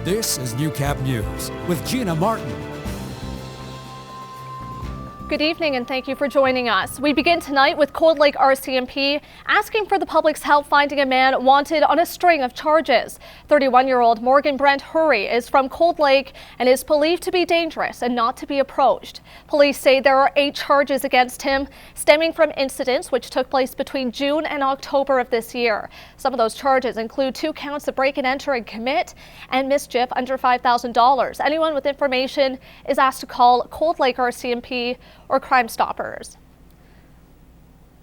This is Newcap News with Gina Martin. Good evening and thank you for joining us. We begin tonight with Cold Lake RCMP asking for the public's help finding a man wanted on a string of charges. 31-year-old Morgan Brent Hurry is from Cold Lake and is believed to be dangerous and not to be approached. Police say there are 8 charges against him stemming from incidents which took place between June and October of this year. Some of those charges include 2 counts of break and enter and commit and mischief under $5,000. Anyone with information is asked to call Cold Lake RCMP or Crime Stoppers.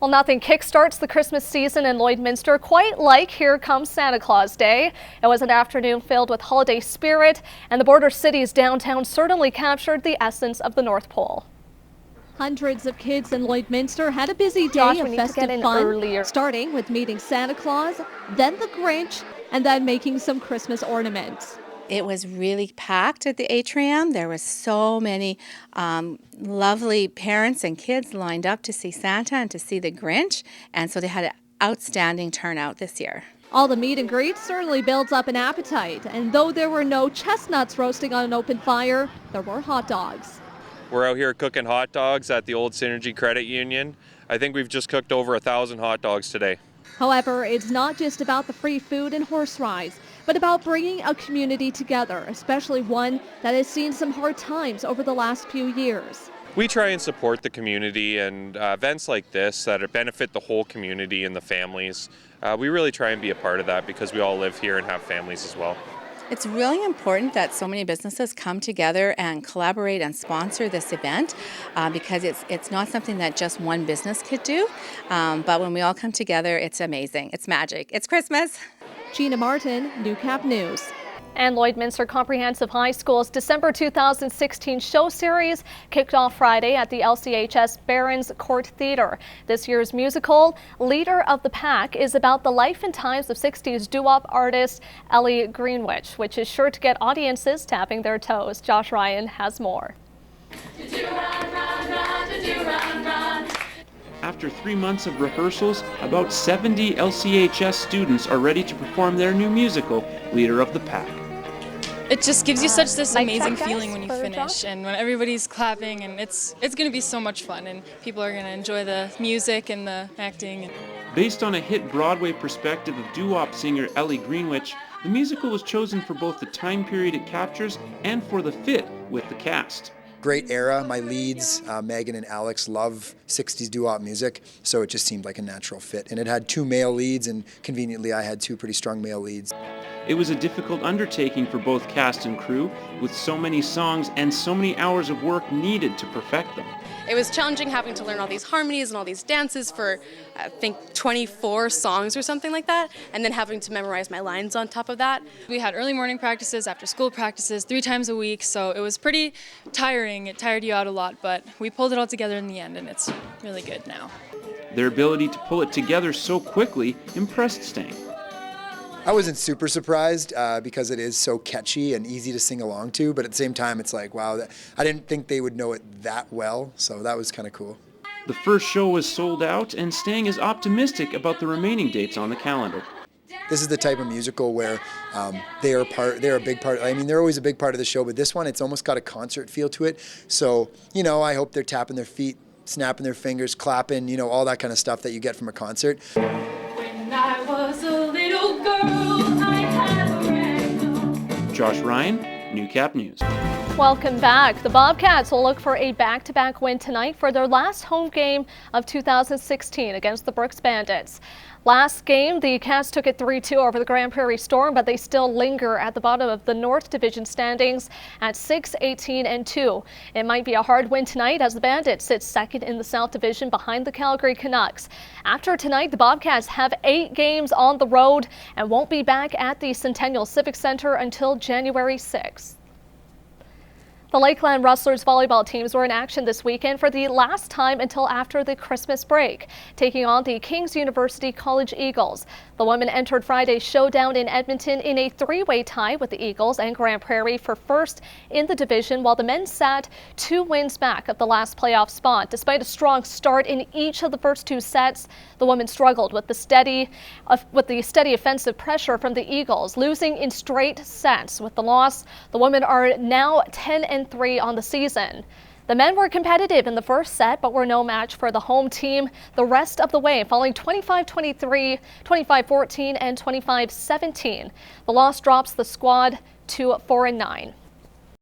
Well, nothing kickstarts the Christmas season in Lloydminster quite like Here Comes Santa Claus Day. It was an afternoon filled with holiday spirit, and the border city's downtown certainly captured the essence of the North Pole. Hundreds of kids in Lloydminster had a busy day of festive fun, starting with meeting Santa Claus, then the Grinch, and then making some Christmas ornaments. It was really packed at the atrium. There was so many lovely parents and kids lined up to see Santa and to see the Grinch, and so they had an outstanding turnout this year. All the meet and greets certainly builds up an appetite, and though there were no chestnuts roasting on an open fire, there were hot dogs. We're out here cooking hot dogs at the old Synergy Credit Union. I think we've just cooked over 1,000 hot dogs today. However, it's not just about the free food and horse rides, but about bringing a community together, especially one that has seen some hard times over the last few years. We try and support the community, and events like this that benefit the whole community and the families. We really try and be a part of that because we all live here and have families as well. It's really important that so many businesses come together and collaborate and sponsor this event because it's not something that just one business could do. But when we all come together, it's amazing. It's magic. It's Christmas. Gina Martin, Newcap News. And Lloydminster Comprehensive High School's December 2016 show series kicked off Friday at the LCHS Barons Court Theatre. This year's musical, Leader of the Pack, is about the life and times of 60s doo-wop artist Ellie Greenwich, which is sure to get audiences tapping their toes. Josh Ryan has more. After 3 months of rehearsals, about 70 LCHS students are ready to perform their new musical, Leader of the Pack. It just gives you such this amazing feeling when you finish and when everybody's clapping, and it's going to be so much fun, and people are going to enjoy the music and the acting. Based on a hit Broadway perspective of doo-wop singer Ellie Greenwich, the musical was chosen for both the time period it captures and for the fit with the cast. Great era. My leads, Megan and Alex, love 60s doo-wop music, so it just seemed like a natural fit. And it had 2 male leads, and conveniently I had 2 pretty strong male leads. It was a difficult undertaking for both cast and crew, with so many songs and so many hours of work needed to perfect them. It was challenging having to learn all these harmonies and all these dances for, I think, 24 songs or something like that, and then having to memorize my lines on top of that. We had early morning practices, after school practices, 3 times a week, so it was pretty tiring. It tired you out a lot, but we pulled it all together in the end, and it's really good now. Their ability to pull it together so quickly impressed Stang. I wasn't super surprised because it is so catchy and easy to sing along to, but at the same time it's like, wow, I didn't think they would know it that well, so that was kind of cool. The first show was sold out, and Stang is optimistic about the remaining dates on the calendar. This is the type of musical where they're a big part. I mean, they're always a big part of the show, but this one, it's almost got a concert feel to it. So, you know, I hope they're tapping their feet, snapping their fingers, clapping, you know, all that kind of stuff that you get from a concert. When I was a little girl, I had a rag. Josh Ryan, Newcap News. Welcome back. The Bobcats will look for a back-to-back win tonight for their last home game of 2016 against the Brooks Bandits. Last game, the Cats took it 3-2 over the Grand Prairie Storm, but they still linger at the bottom of the North Division standings at 6-18-2. It might be a hard win tonight as the Bandits sit second in the South Division behind the Calgary Canucks. After tonight, the Bobcats have 8 games on the road and won't be back at the Centennial Civic Center until January 6th. The Lakeland Rustlers volleyball teams were in action this weekend for the last time until after the Christmas break, taking on the King's University College Eagles. The women entered Friday's showdown in Edmonton in a three-way tie with the Eagles and Grand Prairie for first in the division, while the men sat 2 wins back of the last playoff spot. Despite a strong start in each of the first 2 sets, the women struggled with the steady offensive pressure from the Eagles, losing in straight sets. With the loss, the women are now 10-3 on the season. The men were competitive in the first set, but were no match for the home team the rest of the way, falling 25-23, 25-14, and 25-17. The loss drops the squad to 4-9.